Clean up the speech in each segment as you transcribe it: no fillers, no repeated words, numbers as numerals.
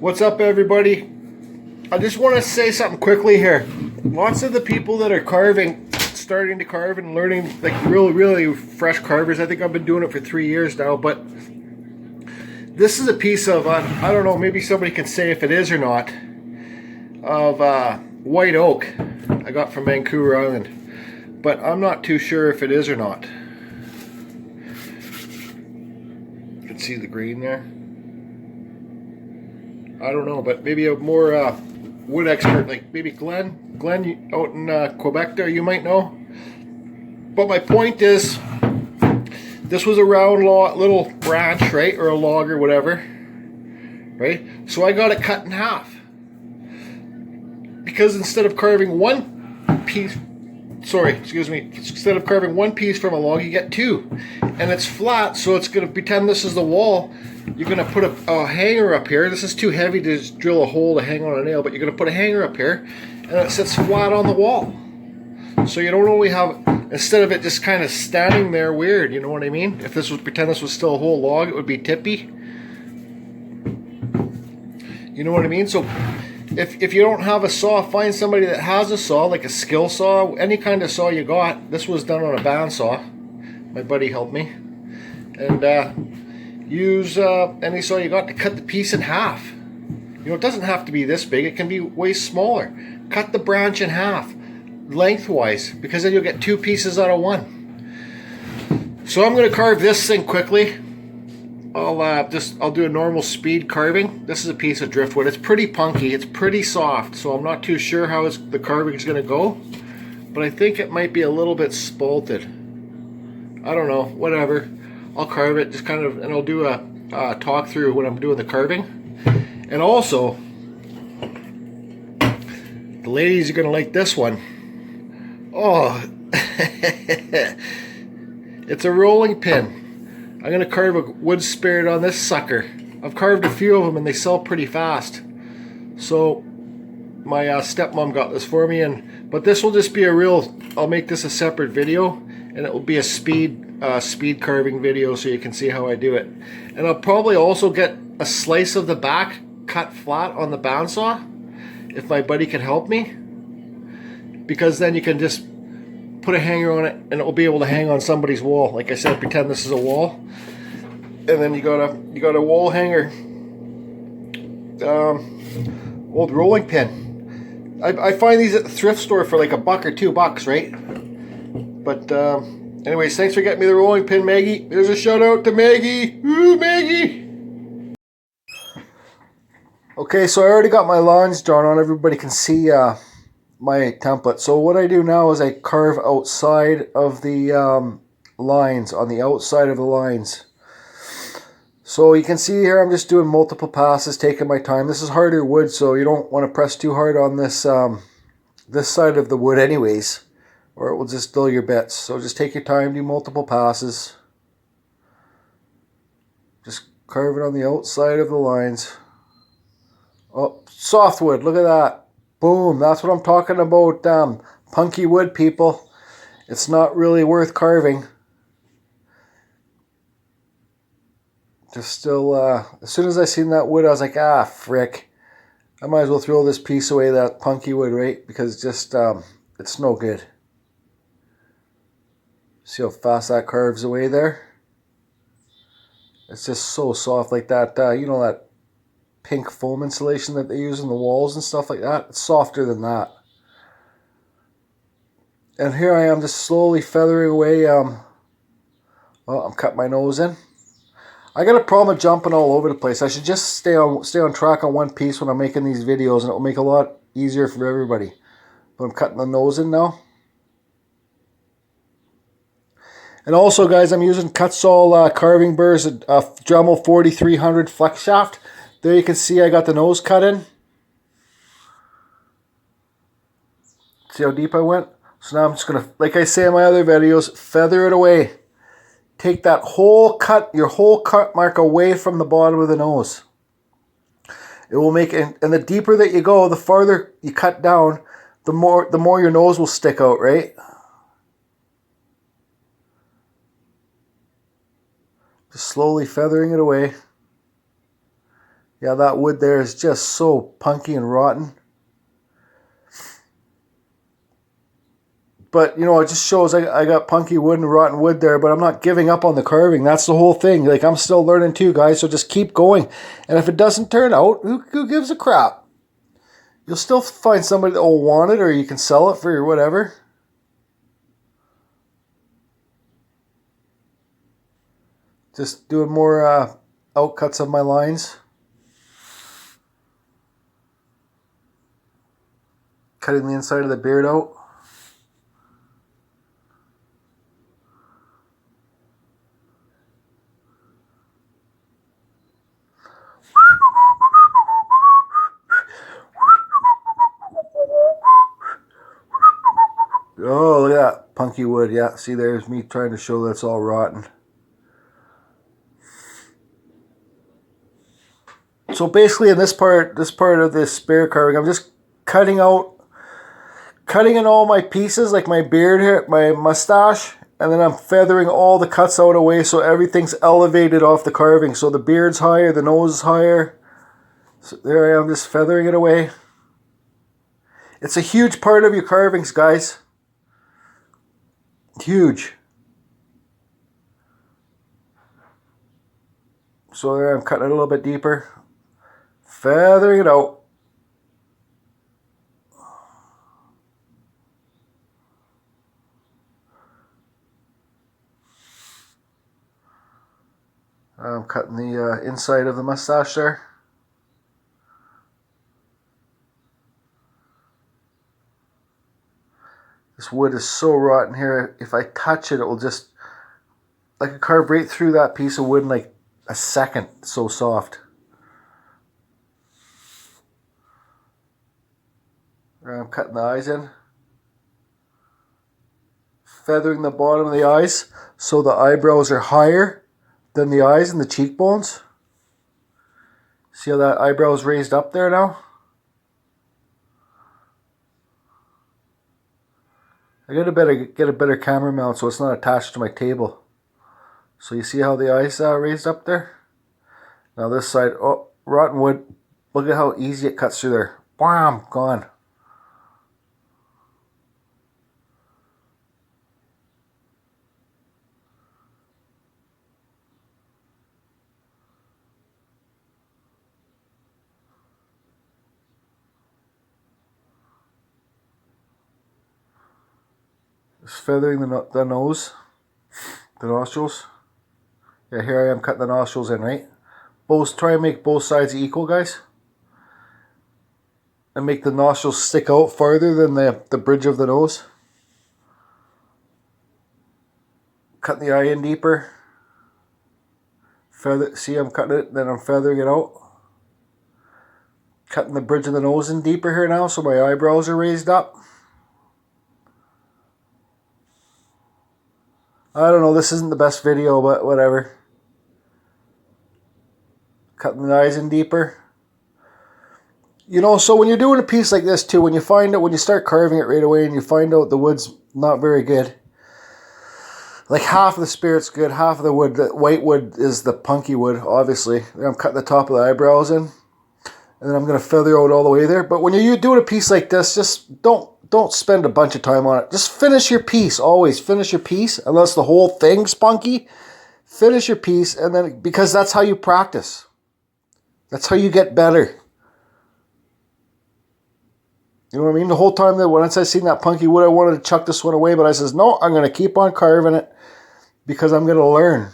What's up, everybody? I just want to say something quickly here. Lots of the people that are carving, starting to carve and learning, like really fresh carvers. I think I've been doing it for 3 years now, but this is a piece of, I don't know, maybe somebody can say if it is or not, of white oak I got from Vancouver Island. But I'm not too sure if it is or not. You can see the green there. I don't know, but maybe a more wood expert, like maybe Glenn out in Quebec there, you might know. But my point is, this was a round little branch, right, or a log or whatever, right? So I got it cut in half. Because instead of carving one piece, instead of carving one piece from a log, you get two. And it's flat, so it's going to pretend this is the wall. You're going to put a hanger up here. This is too heavy to just drill a hole to hang on a nail, but you're going to put a hanger up here, and it sits flat on the wall. So you don't only have, instead of it just kind of standing there weird, you know what I mean? If this was, pretend this was still a whole log, it would be tippy. You know what I mean? So if you don't have a saw, find somebody that has a saw, like a skill saw, any kind of saw you got. This was done on a bandsaw. My buddy helped me. And use any saw you got to cut the piece in half. You know, it doesn't have to be this big. It can be way smaller. Cut the branch in half, lengthwise, because then you'll get two pieces out of one. So I'm going to carve this thing quickly. I'll do a normal speed carving. This is a piece of driftwood. It's pretty punky. It's pretty soft, so I'm not too sure how the carving is going to go. But I think it might be a little bit spalted. I don't know. Whatever. I'll carve it, just kind of, and I'll do a talk through when I'm doing the carving. And also, the ladies are going to like this one. Oh, it's a rolling pin. I'm going to carve a wood spirit on this sucker. I've carved a few of them and they sell pretty fast. So my stepmom got this for me, but this will just be I'll make this a separate video, and it will be a speed carving video so you can see how I do it. And I'll probably also get a slice of the back cut flat on the bandsaw if my buddy can help me, because then you can just put a hanger on it and it will be able to hang on somebody's wall. Like I said, pretend this is a wall, and then you got a wall hanger, old rolling pin. I find these at the thrift store for like $1 or $2, right? But anyways, thanks for getting me the rolling pin, Maggie. There's a shout out to Maggie. Ooh, Maggie! Okay, so I already got my lines drawn on. Everybody can see my template. So what I do now is I carve outside of the lines, on the outside of the lines. So you can see here I'm just doing multiple passes, taking my time. This is harder wood, so you don't want to press too hard on this this side of the wood anyways, or it will just dull your bits. So just take your time, do multiple passes. Just carve it on the outside of the lines. Oh, softwood, look at that. Boom, that's what I'm talking about. Punky wood, people. It's not really worth carving. Just still, as soon as I seen that wood, I was like, ah, frick. I might as well throw this piece away, that punky wood, right? Because just, it's no good. See how fast that carves away there? It's just so soft, like that, you know, that pink foam insulation that they use in the walls and stuff like that. It's softer than that. And here I am just slowly feathering away. I'm cutting my nose in. I got a problem with jumping all over the place. I should just stay on track on one piece when I'm making these videos, and it will make it a lot easier for everybody. But I'm cutting the nose in now. And also, guys, I'm using kutzall carving burs, a Dremel 4300 flexshaft. There you can see I got the nose cut in. See how deep I went? So now I'm just going to, like I say in my other videos, feather it away. Take that whole cut, your whole cut mark away from the bottom of the nose. It will make it, and the deeper that you go, the farther you cut down, the more your nose will stick out, right? Just slowly feathering it away. Yeah, that wood there is just so punky and rotten. But, you know, it just shows I got punky wood and rotten wood there, but I'm not giving up on the carving. That's the whole thing. Like, I'm still learning too, guys, so just keep going. And if it doesn't turn out, who gives a crap? You'll still find somebody that will want it, or you can sell it for whatever. Just doing more outcuts of my lines. Cutting the inside of the beard out. Oh, look at that punky wood. Yeah, see, there's me trying to show that's all rotten. So basically in this part of this spare carving, I'm just cutting in all my pieces, like my beard hair, my mustache, and then I'm feathering all the cuts out away so everything's elevated off the carving. So the beard's higher, the nose is higher. So there I am, just feathering it away. It's a huge part of your carvings, guys. Huge. So there I'm cutting it a little bit deeper. Feathering it out. I'm cutting the inside of the mustache there. This wood is so rotten here. If I touch it, it will just, I could carve right through that piece of wood in like a second. It's so soft. I'm cutting the eyes in. Feathering the bottom of the eyes so the eyebrows are higher than the eyes and the cheekbones. See how that eyebrow is raised up there now? I gotta get a better camera mount so it's not attached to my table. So you see how the eyes raised up there? Now this side, oh, rotten wood. Look at how easy it cuts through there. Bam, gone. Just feathering the nose, the nostrils. Yeah, here I am cutting the nostrils in, right? Try and make both sides equal, guys. And make the nostrils stick out farther than the bridge of the nose. Cutting the eye in deeper. See, I'm cutting it, then I'm feathering it out. Cutting the bridge of the nose in deeper here now so my eyebrows are raised up. I don't know, this isn't the best video, but whatever. Cutting the eyes in deeper. You know, so when you're doing a piece like this too, when you start carving it right away and you find out the wood's not very good, like half of the spirit's good, half of the wood, the white wood is the punky wood, obviously. I'm cutting the top of the eyebrows in, and then I'm going to feather out all the way there. But when you're doing a piece like this, just don't spend a bunch of time on it. Just finish your piece. Always finish your piece, unless the whole thing's punky. Finish your piece, and then, because that's how you practice. That's how you get better. You know what I mean? The whole time that once I seen that punky wood, I wanted to chuck this one away, but I says, no, I'm going to keep on carving it because I'm going to learn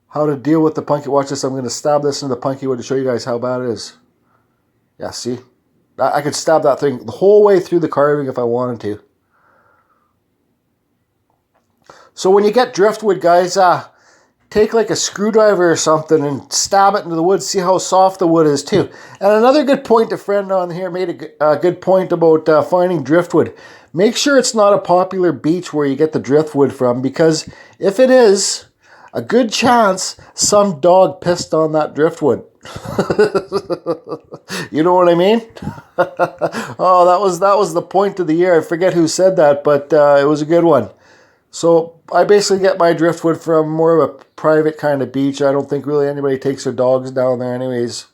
how to deal with the punky. Watch this. I'm going to stab this into the punky wood to show you guys how bad it is. Yeah, see? I could stab that thing the whole way through the carving if I wanted to. So when you get driftwood, guys, take like a screwdriver or something and stab it into the wood. See how soft the wood is too. And another good point, a friend on here made a good point about finding driftwood. Make sure it's not a popular beach where you get the driftwood from, because if it is, a good chance some dog pissed on that driftwood. You know what I mean? Oh, that was the point of the year. I forget who said that, but it was a good one. So I basically get my driftwood from more of a private kind of beach. I don't think really anybody takes their dogs down there anyways.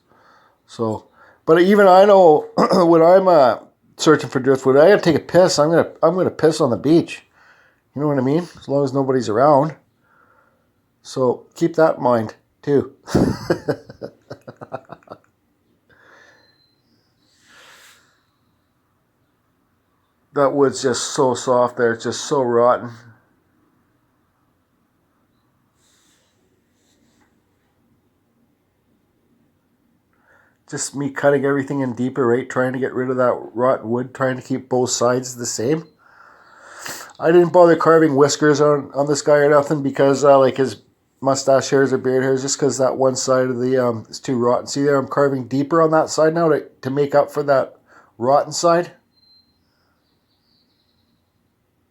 So, but even I know when I'm searching for driftwood, I gotta take a piss. I'm gonna piss on the beach. You know what I mean? As long as nobody's around. So keep that in mind too. That wood's just so soft there. It's just so rotten. Just me cutting everything in deeper, right? Trying to get rid of that rotten wood, trying to keep both sides the same. I didn't bother carving whiskers on this guy or nothing because like his mustache hairs or beard hairs, just because that one side of the is too rotten. See there, I'm carving deeper on that side now to make up for that rotten side.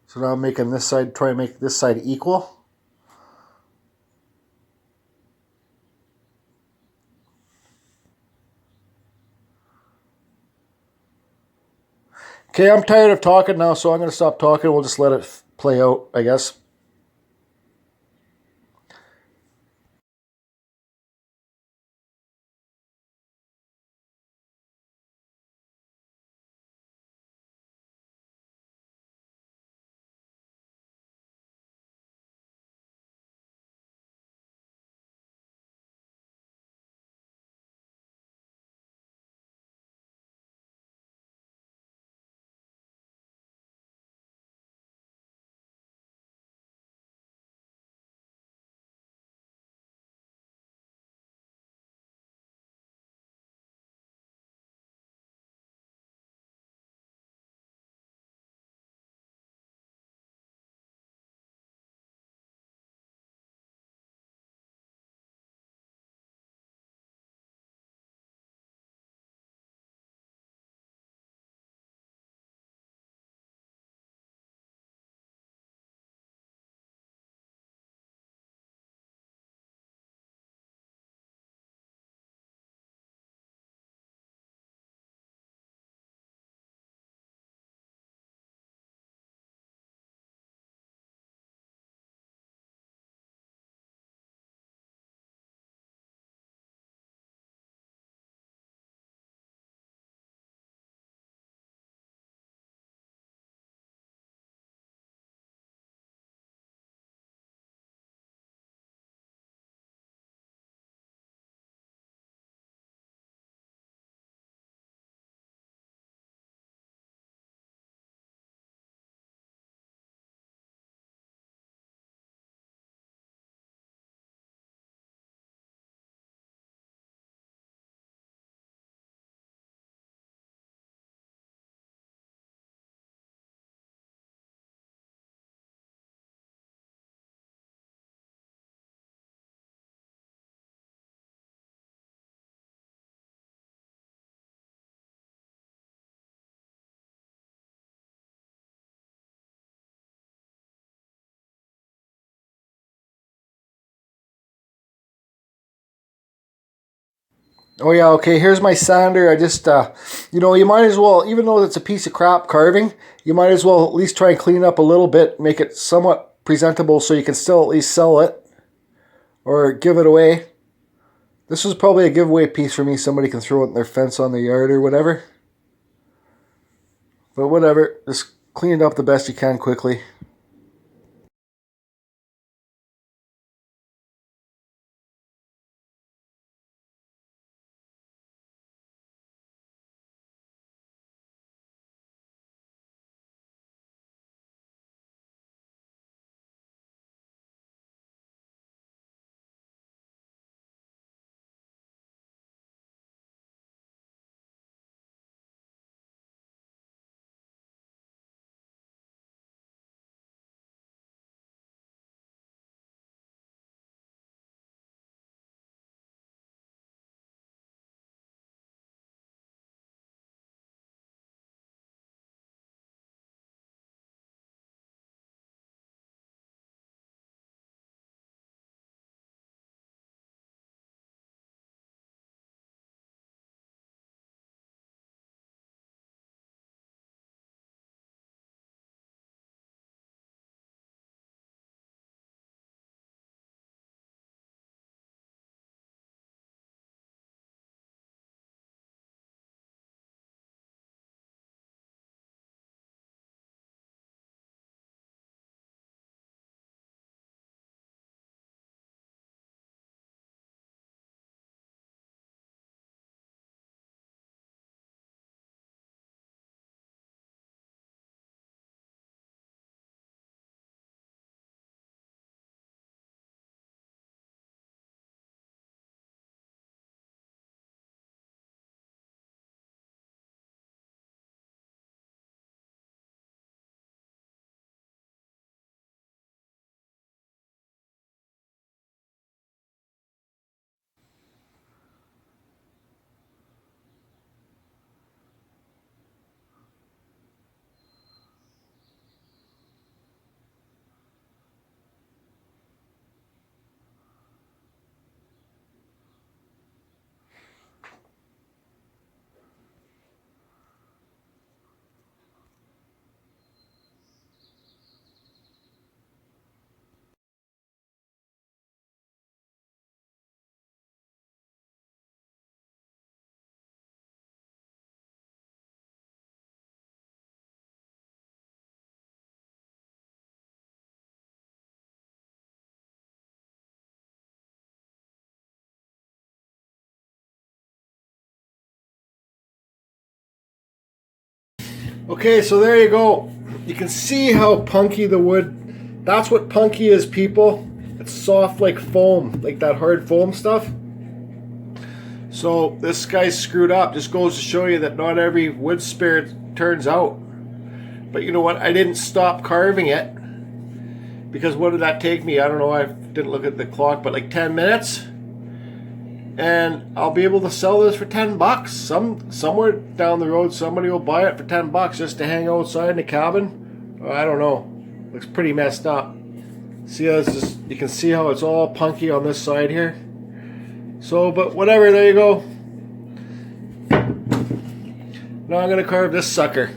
So now I'm making this side, try to make this side equal. Okay, I'm tired of talking now, so I'm going to stop talking. We'll just let it play out, I guess. Oh yeah, okay, here's my sander. I just, you might as well, even though it's a piece of crap carving, you might as well at least try and clean it up a little bit, make it somewhat presentable so you can still at least sell it or give it away. This was probably a giveaway piece for me. Somebody can throw it in their fence on the yard or whatever. But whatever, just clean it up the best you can quickly. Okay, so there you go. You can see how punky the wood, that's what punky is, people. It's soft like foam, like that hard foam stuff. So this guy's screwed up. Just goes to show you that not every wood spirit turns out. But you know what? I didn't stop carving it. Because what did that take me? I don't know. I didn't look at the clock, but like 10 minutes. And I'll be able to sell this for 10 bucks. Somewhere down the road, somebody will buy it for 10 bucks just to hang outside in the cabin. I don't know. Looks pretty messed up. See how it's just, you can see how it's all punky on this side here. So, but whatever, there you go. Now I'm going to carve this sucker.